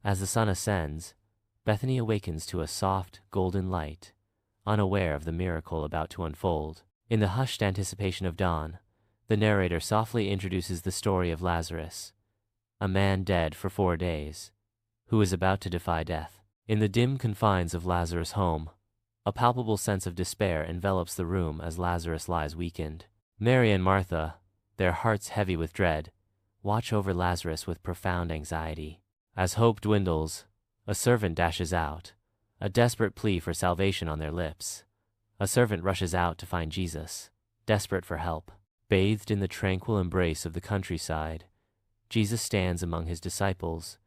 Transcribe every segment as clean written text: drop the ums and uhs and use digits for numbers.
As the sun ascends, Bethany awakens to a soft, golden light, unaware of the miracle about to unfold. In the hushed anticipation of dawn, the narrator softly introduces the story of Lazarus, a man dead for 4 days, who is about to defy death. In the dim confines of Lazarus' home, a palpable sense of despair envelops the room as Lazarus lies weakened. Mary and Martha, their hearts heavy with dread, watch over Lazarus with profound anxiety. As hope dwindles, a servant dashes out, a desperate plea for salvation on their lips. A servant rushes out to find Jesus, desperate for help. Bathed in the tranquil embrace of the countryside, Jesus stands among his disciples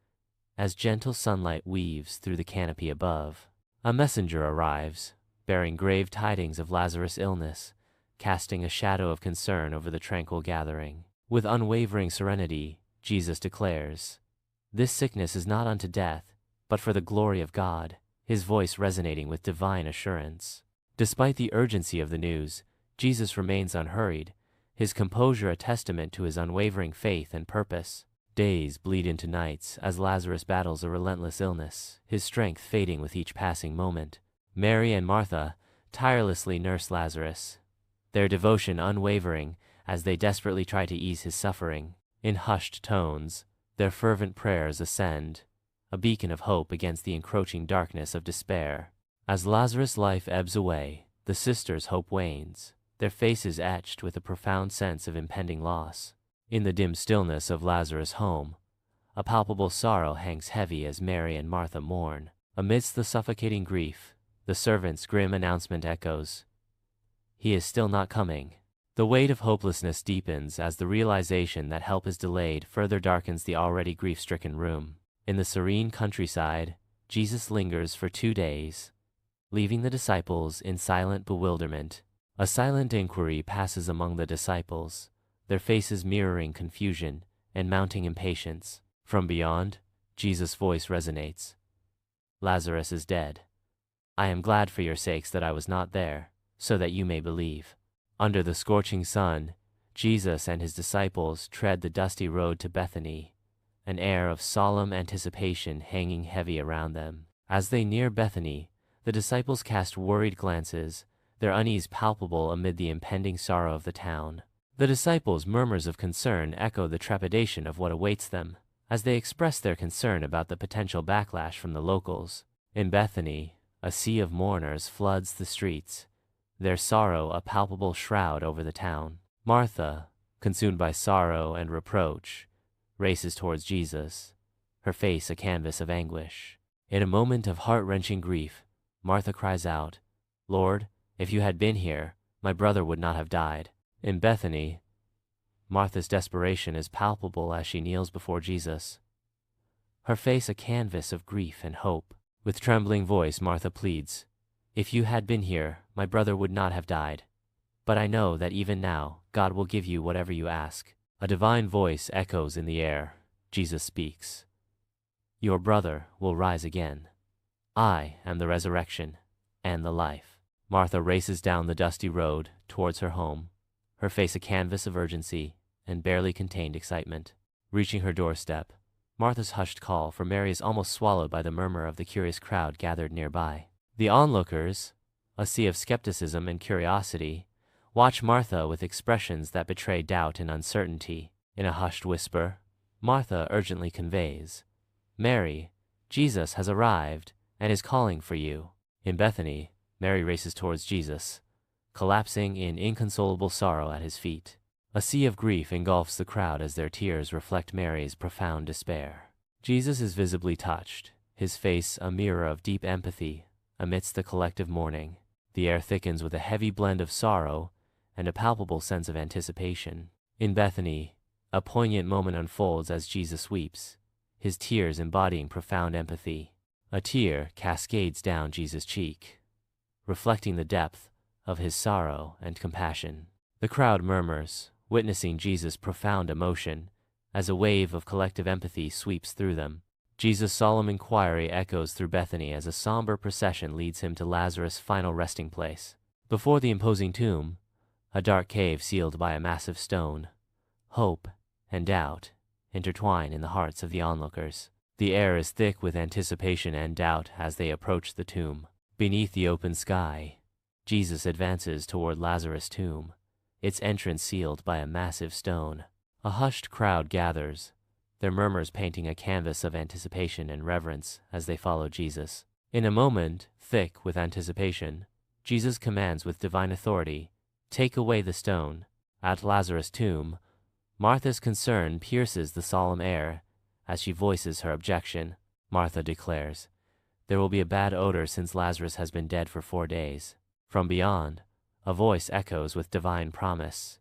as gentle sunlight weaves through the canopy above. A messenger arrives, bearing grave tidings of Lazarus' illness, casting a shadow of concern over the tranquil gathering. With unwavering serenity, Jesus declares, "This sickness is not unto death, but for the glory of God," his voice resonating with divine assurance. Despite the urgency of the news, Jesus remains unhurried, his composure a testament to his unwavering faith and purpose. Days bleed into nights as Lazarus battles a relentless illness, his strength fading with each passing moment. Mary and Martha tirelessly nurse Lazarus, their devotion unwavering as they desperately try to ease his suffering. In hushed tones, their fervent prayers ascend, a beacon of hope against the encroaching darkness of despair. As Lazarus' life ebbs away, the sisters' hope wanes, their faces etched with a profound sense of impending loss. In the dim stillness of Lazarus' home, a palpable sorrow hangs heavy as Mary and Martha mourn. Amidst the suffocating grief, the servant's grim announcement echoes, "He is still not coming." The weight of hopelessness deepens as the realization that help is delayed further darkens the already grief-stricken room. In the serene countryside, Jesus lingers for 2 days, leaving the disciples in silent bewilderment. A silent inquiry passes among the disciples, their faces mirroring confusion and mounting impatience. From beyond, Jesus' voice resonates. "Lazarus is dead. I am glad for your sakes that I was not there, so that you may believe." Under the scorching sun, Jesus and his disciples tread the dusty road to Bethany, an air of solemn anticipation hanging heavy around them. As they near Bethany, the disciples cast worried glances, their unease palpable amid the impending sorrow of the town. The disciples' murmurs of concern echo the trepidation of what awaits them, as they express their concern about the potential backlash from the locals. In Bethany, a sea of mourners floods the streets, their sorrow a palpable shroud over the town. Martha, consumed by sorrow and reproach, races towards Jesus, her face a canvas of anguish. In a moment of heart-wrenching grief, Martha cries out, "Lord, if you had been here, my brother would not have died." In Bethany, Martha's desperation is palpable as she kneels before Jesus, her face a canvas of grief and hope. With trembling voice, Martha pleads, "If you had been here, my brother would not have died. But I know that even now, God will give you whatever you ask." A divine voice echoes in the air. Jesus speaks, "Your brother will rise again. I am the resurrection and the life." Martha races down the dusty road towards her home, her face a canvas of urgency and barely contained excitement. Reaching her doorstep, Martha's hushed call for Mary is almost swallowed by the murmur of the curious crowd gathered nearby. The onlookers, a sea of skepticism and curiosity, watch Martha with expressions that betray doubt and uncertainty. In a hushed whisper, Martha urgently conveys, "Mary, Jesus has arrived and is calling for you." In Bethany, Mary races towards Jesus, collapsing in inconsolable sorrow at his feet. A sea of grief engulfs the crowd as their tears reflect Mary's profound despair. Jesus is visibly touched, his face a mirror of deep empathy amidst the collective mourning. The air thickens with a heavy blend of sorrow and a palpable sense of anticipation. In Bethany, a poignant moment unfolds as Jesus weeps, his tears embodying profound empathy. A tear cascades down Jesus' cheek, reflecting the depth of his sorrow and compassion. The crowd murmurs, witnessing Jesus' profound emotion, as a wave of collective empathy sweeps through them. Jesus' solemn inquiry echoes through Bethany as a somber procession leads him to Lazarus' final resting place. Before the imposing tomb, a dark cave sealed by a massive stone, hope and doubt intertwine in the hearts of the onlookers. The air is thick with anticipation and doubt as they approach the tomb. Beneath the open sky, Jesus advances toward Lazarus' tomb, its entrance sealed by a massive stone. A hushed crowd gathers, their murmurs painting a canvas of anticipation and reverence as they follow Jesus. In a moment, thick with anticipation, Jesus commands with divine authority, "Take away the stone." At Lazarus' tomb, Martha's concern pierces the solemn air as she voices her objection. Martha declares, "There will be a bad odor since Lazarus has been dead for 4 days." From beyond, a voice echoes with divine promise.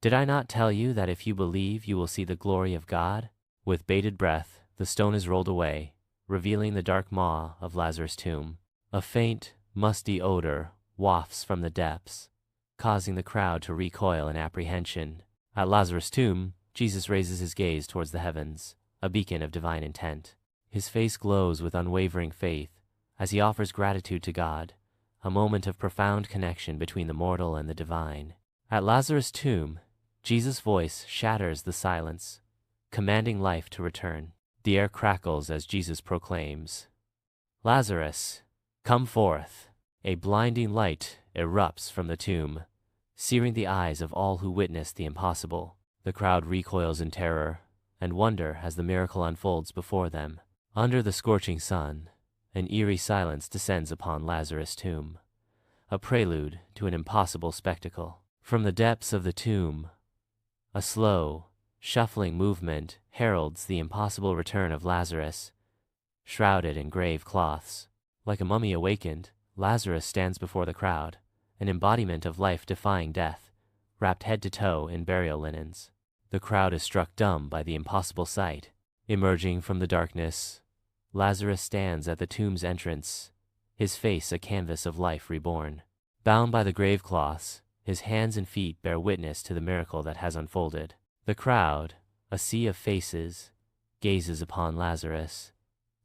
"Did I not tell you that if you believe, you will see the glory of God?" With bated breath, the stone is rolled away, revealing the dark maw of Lazarus' tomb. A faint, musty odor wafts from the depths, causing the crowd to recoil in apprehension. At Lazarus' tomb, Jesus raises his gaze towards the heavens, a beacon of divine intent. His face glows with unwavering faith as he offers gratitude to God, a moment of profound connection between the mortal and the divine. At Lazarus' tomb, Jesus' voice shatters the silence, commanding life to return. The air crackles as Jesus proclaims, "Lazarus, come forth." A blinding light erupts from the tomb, searing the eyes of all who witness the impossible. The crowd recoils in terror and wonder as the miracle unfolds before them. Under the scorching sun, an eerie silence descends upon Lazarus' tomb, a prelude to an impossible spectacle. From the depths of the tomb, a slow, shuffling movement heralds the impossible return of Lazarus, shrouded in grave cloths. Like a mummy awakened, Lazarus stands before the crowd, an embodiment of life-defying death, wrapped head to toe in burial linens. The crowd is struck dumb by the impossible sight. Emerging from the darkness, Lazarus stands at the tomb's entrance, his face a canvas of life reborn. Bound by the grave cloths, his hands and feet bear witness to the miracle that has unfolded. The crowd, a sea of faces, gazes upon Lazarus,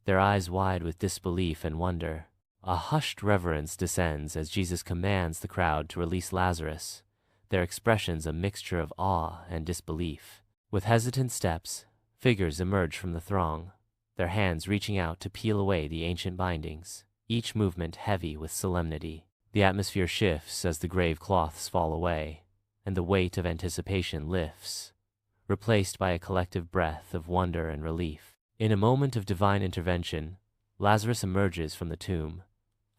their eyes wide with disbelief and wonder. A hushed reverence descends as Jesus commands the crowd to release Lazarus, their expressions a mixture of awe and disbelief. With hesitant steps, figures emerge from the throng, their hands reaching out to peel away the ancient bindings, each movement heavy with solemnity. The atmosphere shifts as the grave cloths fall away, and the weight of anticipation lifts, replaced by a collective breath of wonder and relief. In a moment of divine intervention, Lazarus emerges from the tomb,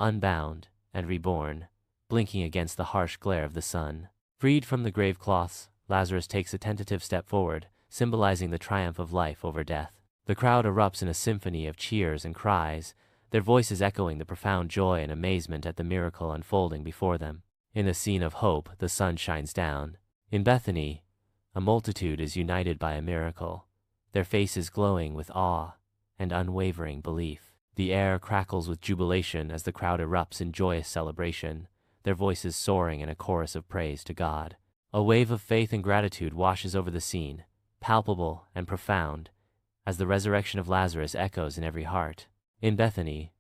unbound and reborn, blinking against the harsh glare of the sun. Freed from the grave cloths, Lazarus takes a tentative step forward, symbolizing the triumph of life over death. The crowd erupts in a symphony of cheers and cries, their voices echoing the profound joy and amazement at the miracle unfolding before them. In a scene of hope, the sun shines down. In Bethany, a multitude is united by a miracle, their faces glowing with awe and unwavering belief. The air crackles with jubilation as the crowd erupts in joyous celebration, their voices soaring in a chorus of praise to God. A wave of faith and gratitude washes over the scene, palpable and profound, as the resurrection of Lazarus echoes in every heart. In Bethany,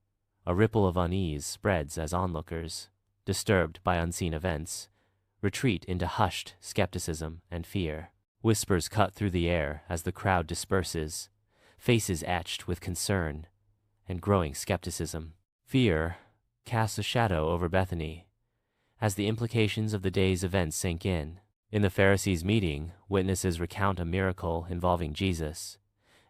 a ripple of unease spreads as onlookers, disturbed by unseen events, retreat into hushed skepticism and fear. Whispers cut through the air as the crowd disperses, faces etched with concern and growing skepticism. Fear casts a shadow over Bethany as the implications of the day's events sink in. In the Pharisees' meeting, witnesses recount a miracle involving Jesus,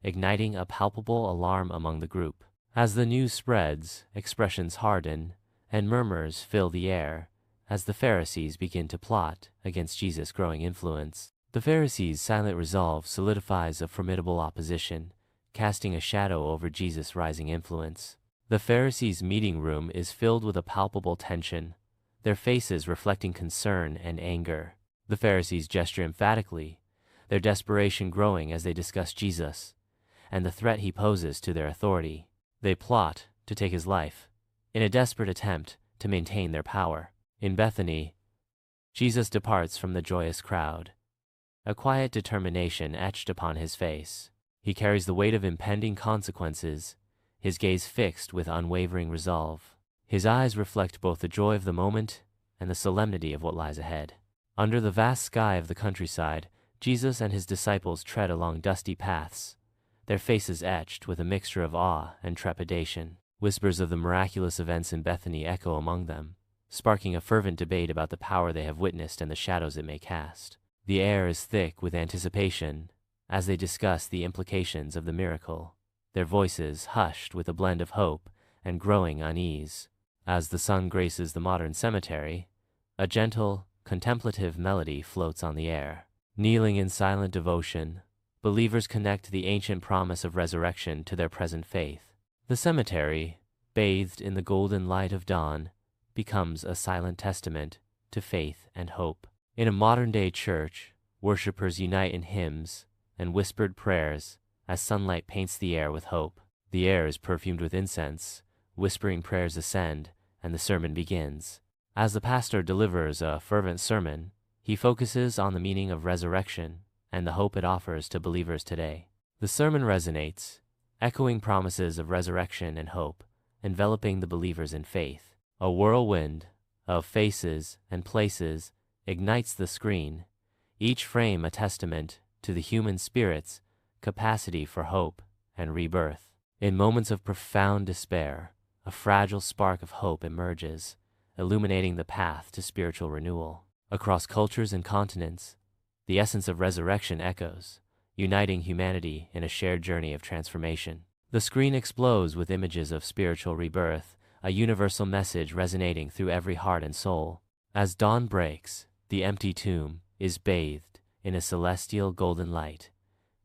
igniting a palpable alarm among the group. As the news spreads, expressions harden and murmurs fill the air as the Pharisees begin to plot against Jesus' growing influence. The Pharisees' silent resolve solidifies a formidable opposition, casting a shadow over Jesus' rising influence. The Pharisees' meeting room is filled with a palpable tension, their faces reflecting concern and anger. The Pharisees gesture emphatically, their desperation growing as they discuss Jesus and the threat he poses to their authority. They plot to take his life, in a desperate attempt to maintain their power. In Bethany, Jesus departs from the joyous crowd, a quiet determination etched upon his face. He carries the weight of impending consequences, his gaze fixed with unwavering resolve. His eyes reflect both the joy of the moment and the solemnity of what lies ahead. Under the vast sky of the countryside, Jesus and his disciples tread along dusty paths, their faces etched with a mixture of awe and trepidation. Whispers of the miraculous events in Bethany echo among them, sparking a fervent debate about the power they have witnessed and the shadows it may cast. The air is thick with anticipation as they discuss the implications of the miracle, their voices hushed with a blend of hope and growing unease. As the sun graces the modern cemetery, a gentle, contemplative melody floats on the air. Kneeling in silent devotion, believers connect the ancient promise of resurrection to their present faith. The cemetery, bathed in the golden light of dawn, becomes a silent testament to faith and hope. In a modern-day church, worshipers unite in hymns and whispered prayers as sunlight paints the air with hope. The air is perfumed with incense, whispering prayers ascend, and the sermon begins. As the pastor delivers a fervent sermon, he focuses on the meaning of resurrection and the hope it offers to believers today. The sermon resonates, echoing promises of resurrection and hope, enveloping the believers in faith. A whirlwind of faces and places ignites the screen, each frame a testament to the human spirit's capacity for hope and rebirth. In moments of profound despair, a fragile spark of hope emerges, illuminating the path to spiritual renewal. Across cultures and continents, the essence of resurrection echoes, uniting humanity in a shared journey of transformation. The screen explodes with images of spiritual rebirth, a universal message resonating through every heart and soul. As dawn breaks, the empty tomb is bathed in a celestial golden light,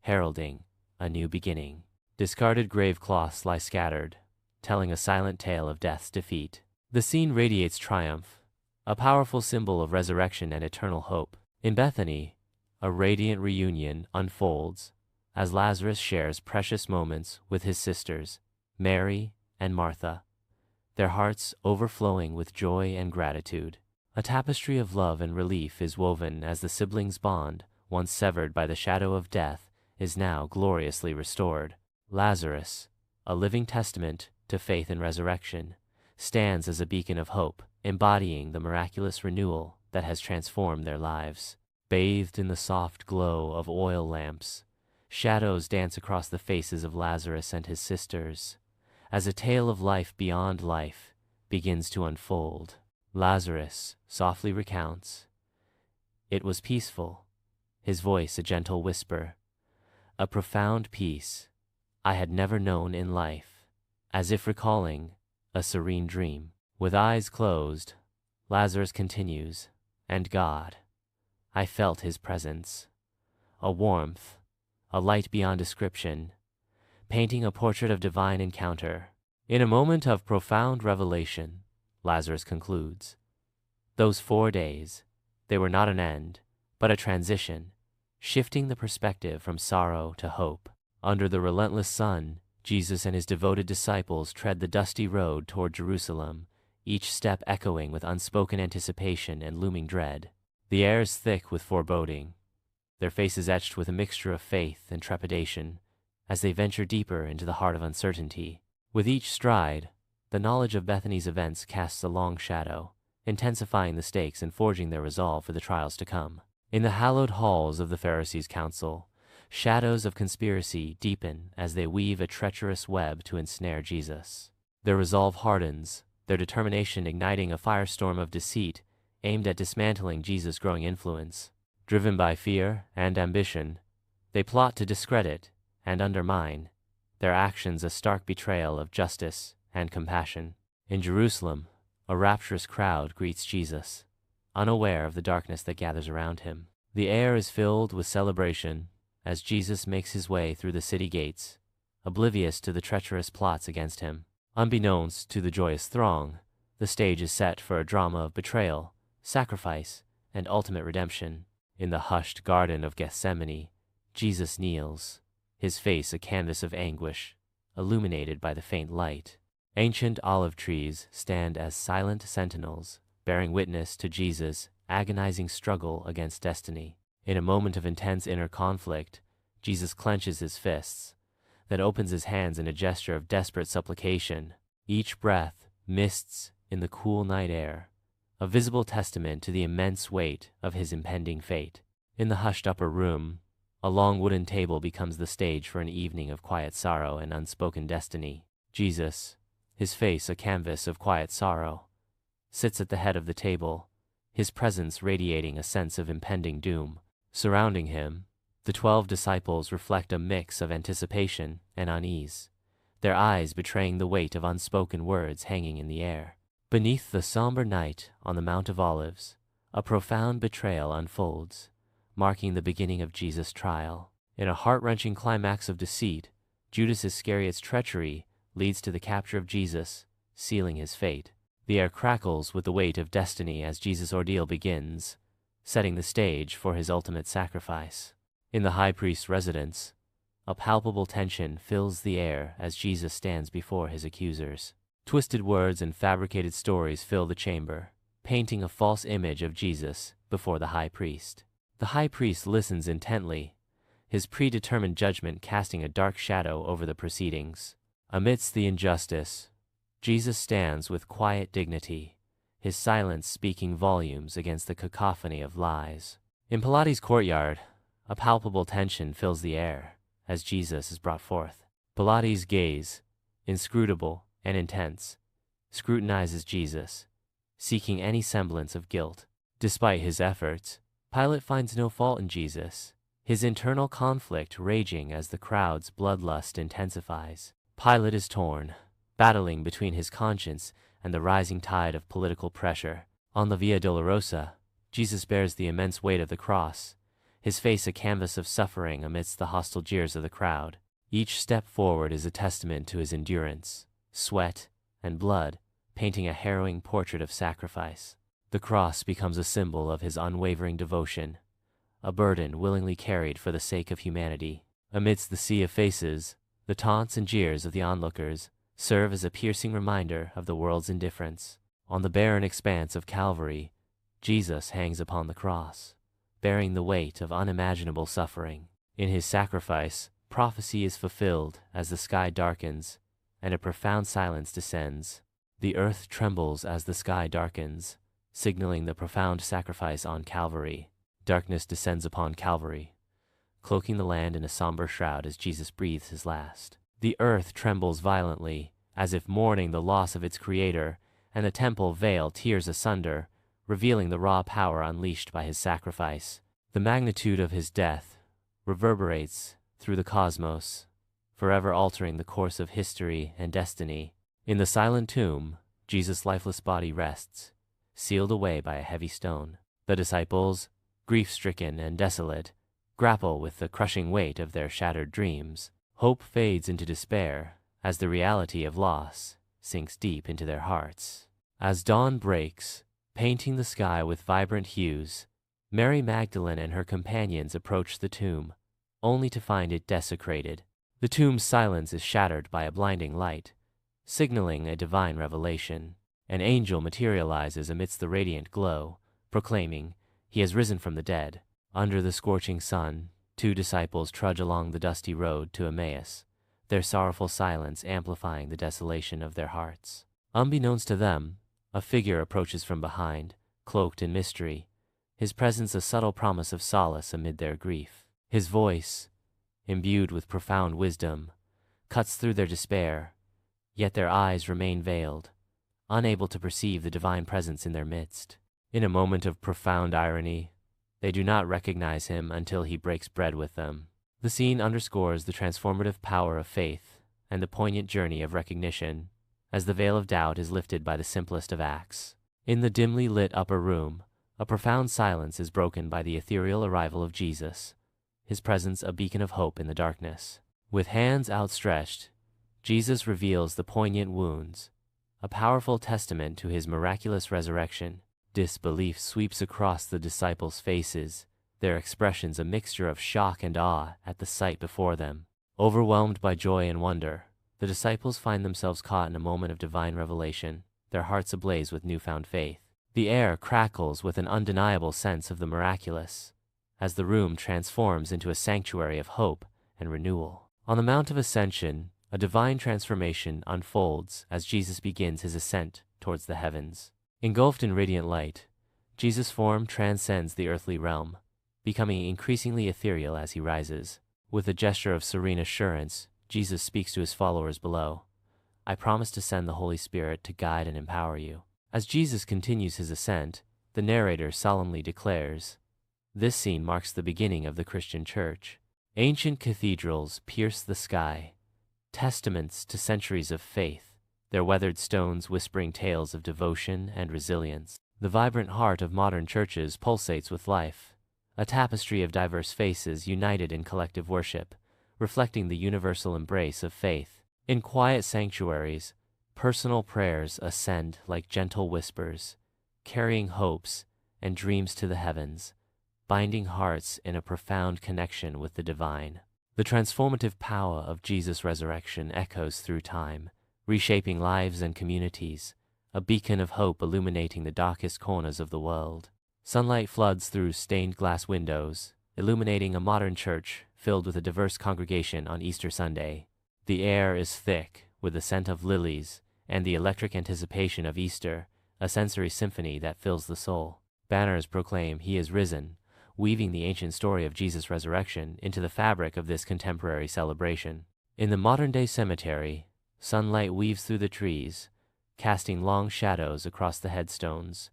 heralding a new beginning. Discarded grave cloths lie scattered, telling a silent tale of death's defeat. The scene radiates triumph, a powerful symbol of resurrection and eternal hope. In Bethany, a radiant reunion unfolds as Lazarus shares precious moments with his sisters, Mary and Martha, their hearts overflowing with joy and gratitude. A tapestry of love and relief is woven as the siblings' bond, once severed by the shadow of death, is now gloriously restored. Lazarus, a living testament to faith and resurrection, stands as a beacon of hope, embodying the miraculous renewal that has transformed their lives. Bathed in the soft glow of oil lamps, shadows dance across the faces of Lazarus and his sisters, as a tale of life beyond life begins to unfold. Lazarus softly recounts, "It was peaceful," his voice a gentle whisper, a profound peace I had never known in life, as if recalling a serene dream. With eyes closed, Lazarus continues, "And God, I felt his presence, a warmth, a light beyond description, painting a portrait of divine encounter." In a moment of profound revelation, Lazarus concludes, "Those 4 days, they were not an end, but a transition, shifting the perspective from sorrow to hope." Under the relentless sun, Jesus and his devoted disciples tread the dusty road toward Jerusalem, each step echoing with unspoken anticipation and looming dread. The air is thick with foreboding, their faces etched with a mixture of faith and trepidation, as they venture deeper into the heart of uncertainty. With each stride, the knowledge of Bethany's events casts a long shadow, intensifying the stakes and forging their resolve for the trials to come. In the hallowed halls of the Pharisees' council, shadows of conspiracy deepen as they weave a treacherous web to ensnare Jesus. Their resolve hardens, their determination igniting a firestorm of deceit aimed at dismantling Jesus' growing influence. Driven by fear and ambition, they plot to discredit and undermine, their actions a stark betrayal of justice and compassion. In Jerusalem, a rapturous crowd greets Jesus, unaware of the darkness that gathers around him. The air is filled with celebration as Jesus makes his way through the city gates, oblivious to the treacherous plots against him. Unbeknownst to the joyous throng, the stage is set for a drama of betrayal, sacrifice, and ultimate redemption. In the hushed Garden of Gethsemane, Jesus kneels, his face a canvas of anguish, illuminated by the faint light. Ancient olive trees stand as silent sentinels, bearing witness to Jesus' agonizing struggle against destiny. In a moment of intense inner conflict, Jesus clenches his fists, then opens his hands in a gesture of desperate supplication. Each breath mists in the cool night air, a visible testament to the immense weight of his impending fate. In the hushed upper room, A long wooden table becomes the stage for an evening of quiet sorrow and unspoken destiny. Jesus, his face a canvas of quiet sorrow, sits at the head of the table, his presence radiating a sense of impending doom. Surrounding him, the 12 disciples reflect a mix of anticipation and unease, their eyes betraying the weight of unspoken words hanging in the air. Beneath the somber night on the Mount of Olives, a profound betrayal unfolds, marking the beginning of Jesus' trial. In a heart-wrenching climax of deceit, Judas Iscariot's treachery leads to the capture of Jesus, sealing his fate. The air crackles with the weight of destiny as Jesus' ordeal begins, setting the stage for his ultimate sacrifice. In the high priest's residence, a palpable tension fills the air as Jesus stands before his accusers. Twisted words and fabricated stories fill the chamber, painting a false image of Jesus before the high priest. The high priest listens intently, his predetermined judgment casting a dark shadow over the proceedings. Amidst the injustice, Jesus stands with quiet dignity, his silence speaking volumes against the cacophony of lies. In Pilate's courtyard, a palpable tension fills the air as Jesus is brought forth. Pilate's gaze, inscrutable and intense, scrutinizes Jesus, seeking any semblance of guilt. Despite his efforts, Pilate finds no fault in Jesus, his internal conflict raging as the crowd's bloodlust intensifies. Pilate is torn, battling between his conscience and the rising tide of political pressure. On the Via Dolorosa, Jesus bears the immense weight of the cross, his face a canvas of suffering amidst the hostile jeers of the crowd. Each step forward is a testament to his endurance, sweat, and blood, painting a harrowing portrait of sacrifice. The cross becomes a symbol of his unwavering devotion, a burden willingly carried for the sake of humanity. Amidst the sea of faces, the taunts and jeers of the onlookers serve as a piercing reminder of the world's indifference. On the barren expanse of Calvary, Jesus hangs upon the cross, bearing the weight of unimaginable suffering. In his sacrifice, prophecy is fulfilled as the sky darkens and a profound silence descends. The earth trembles as the sky darkens, signaling the profound sacrifice on Calvary. Darkness descends upon Calvary, cloaking the land in a somber shroud as Jesus breathes his last. The earth trembles violently, as if mourning the loss of its creator, and the temple veil tears asunder, revealing the raw power unleashed by his sacrifice. The magnitude of his death reverberates through the cosmos, forever altering the course of history and destiny. In the silent tomb, Jesus' lifeless body rests, sealed away by a heavy stone. The disciples, grief-stricken and desolate, grapple with the crushing weight of their shattered dreams. Hope fades into despair as the reality of loss sinks deep into their hearts. As dawn breaks, painting the sky with vibrant hues, Mary Magdalene and her companions approach the tomb, only to find it desecrated. The tomb's silence is shattered by a blinding light, signaling a divine revelation. An angel materializes amidst the radiant glow, proclaiming, "He has risen from the dead." Under the scorching sun, 2 disciples trudge along the dusty road to Emmaus, their sorrowful silence amplifying the desolation of their hearts. Unbeknownst to them, a figure approaches from behind, cloaked in mystery, his presence a subtle promise of solace amid their grief. His voice, imbued with profound wisdom, cuts through their despair, yet their eyes remain veiled, unable to perceive the divine presence in their midst. In a moment of profound irony, they do not recognize him until he breaks bread with them. The scene underscores the transformative power of faith and the poignant journey of recognition, as the veil of doubt is lifted by the simplest of acts. In the dimly lit upper room, a profound silence is broken by the ethereal arrival of Jesus, his presence a beacon of hope in the darkness. With hands outstretched, Jesus reveals the poignant wounds, a powerful testament to his miraculous resurrection. Disbelief sweeps across the disciples' faces, their expressions a mixture of shock and awe at the sight before them. Overwhelmed by joy and wonder, the disciples find themselves caught in a moment of divine revelation, their hearts ablaze with newfound faith. The air crackles with an undeniable sense of the miraculous, as the room transforms into a sanctuary of hope and renewal. On the Mount of Ascension, a divine transformation unfolds as Jesus begins his ascent towards the heavens. Engulfed in radiant light, Jesus' form transcends the earthly realm, becoming increasingly ethereal as he rises. With a gesture of serene assurance, Jesus speaks to his followers below. I promise to send the Holy Spirit to guide and empower you. As Jesus continues his ascent, the narrator solemnly declares, this scene marks the beginning of the Christian church. Ancient cathedrals pierce the sky, testaments to centuries of faith, their weathered stones whispering tales of devotion and resilience. The vibrant heart of modern churches pulsates with life, a tapestry of diverse faces united in collective worship, reflecting the universal embrace of faith. In quiet sanctuaries, personal prayers ascend like gentle whispers, carrying hopes and dreams to the heavens, binding hearts in a profound connection with the divine. The transformative power of Jesus' resurrection echoes through time, reshaping lives and communities, a beacon of hope illuminating the darkest corners of the world. Sunlight floods through stained glass windows, illuminating a modern church filled with a diverse congregation on Easter Sunday. The air is thick with the scent of lilies and the electric anticipation of Easter, a sensory symphony that fills the soul. Banners proclaim He is risen, weaving the ancient story of Jesus' resurrection into the fabric of this contemporary celebration. In the modern-day cemetery, sunlight weaves through the trees, casting long shadows across the headstones,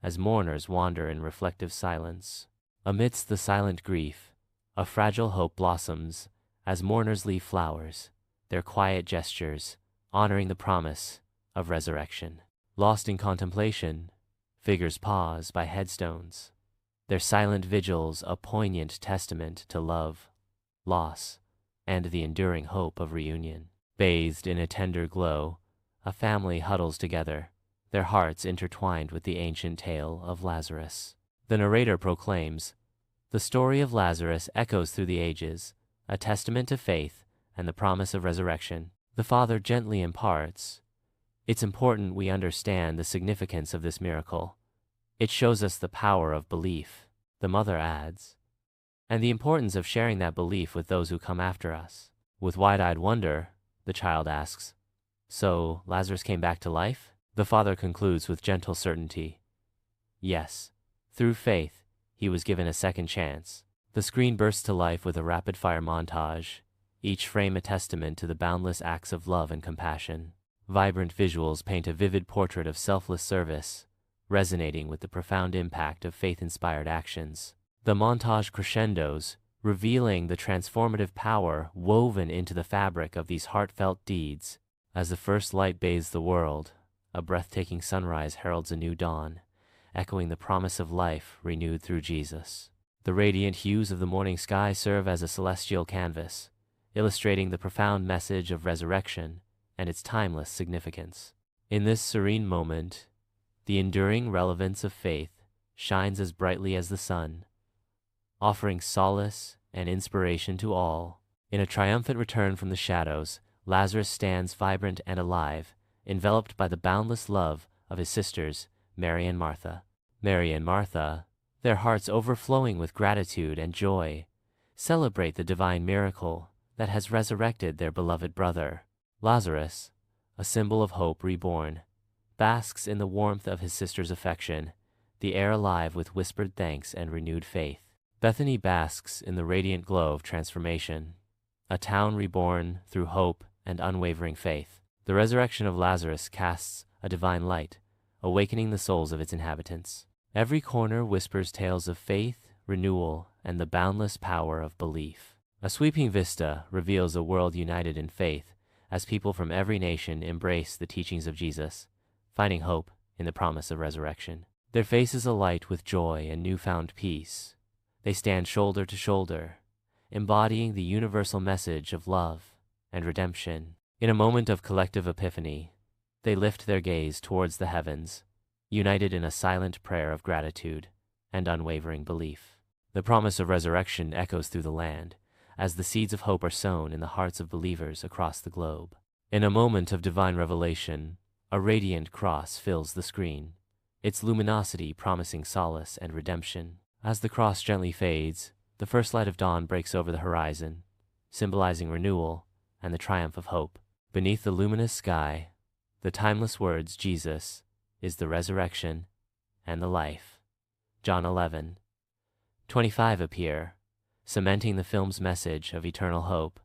as mourners wander in reflective silence. Amidst the silent grief, a fragile hope blossoms as mourners leave flowers, their quiet gestures honoring the promise of resurrection. Lost in contemplation, figures pause by headstones, their silent vigils a poignant testament to love, loss, and the enduring hope of reunion. Bathed in a tender glow, a family huddles together, their hearts intertwined with the ancient tale of Lazarus. The narrator proclaims, the story of Lazarus echoes through the ages, a testament to faith and the promise of resurrection. The Father gently imparts, it's important we understand the significance of this miracle. It shows us the power of belief, the mother adds, and the importance of sharing that belief with those who come after us. With wide-eyed wonder, the child asks, so Lazarus came back to life? The Father concludes with gentle certainty, yes, through faith, he was given a second chance. The screen bursts to life with a rapid-fire montage, each frame a testament to the boundless acts of love and compassion. Vibrant visuals paint a vivid portrait of selfless service, resonating with the profound impact of faith-inspired actions. The montage crescendos, revealing the transformative power woven into the fabric of these heartfelt deeds. As the first light bathes the world, a breathtaking sunrise heralds a new dawn, echoing the promise of life renewed through Jesus. The radiant hues of the morning sky serve as a celestial canvas, illustrating the profound message of resurrection and its timeless significance. In this serene moment, the enduring relevance of faith shines as brightly as the sun, offering solace and inspiration to all. In a triumphant return from the shadows, Lazarus stands vibrant and alive, enveloped by the boundless love of his sisters, Mary and Martha. Mary and Martha, their hearts overflowing with gratitude and joy, celebrate the divine miracle that has resurrected their beloved brother. Lazarus, a symbol of hope reborn, basks in the warmth of his sister's affection, the air alive with whispered thanks and renewed faith. Bethany basks in the radiant glow of transformation, a town reborn through hope and unwavering faith. The resurrection of Lazarus casts a divine light, awakening the souls of its inhabitants. Every corner whispers tales of faith, renewal, and the boundless power of belief. A sweeping vista reveals a world united in faith as people from every nation embrace the teachings of Jesus, finding hope in the promise of resurrection. Their faces alight with joy and newfound peace. They stand shoulder to shoulder, embodying the universal message of love and redemption. In a moment of collective epiphany, they lift their gaze towards the heavens, united in a silent prayer of gratitude and unwavering belief. The promise of resurrection echoes through the land, as the seeds of hope are sown in the hearts of believers across the globe. In a moment of divine revelation, a radiant cross fills the screen, its luminosity promising solace and redemption. As the cross gently fades, the first light of dawn breaks over the horizon, symbolizing renewal and the triumph of hope. Beneath the luminous sky, the timeless words, Jesus is the resurrection and the life. John 11, 25 appear, cementing the film's message of eternal hope.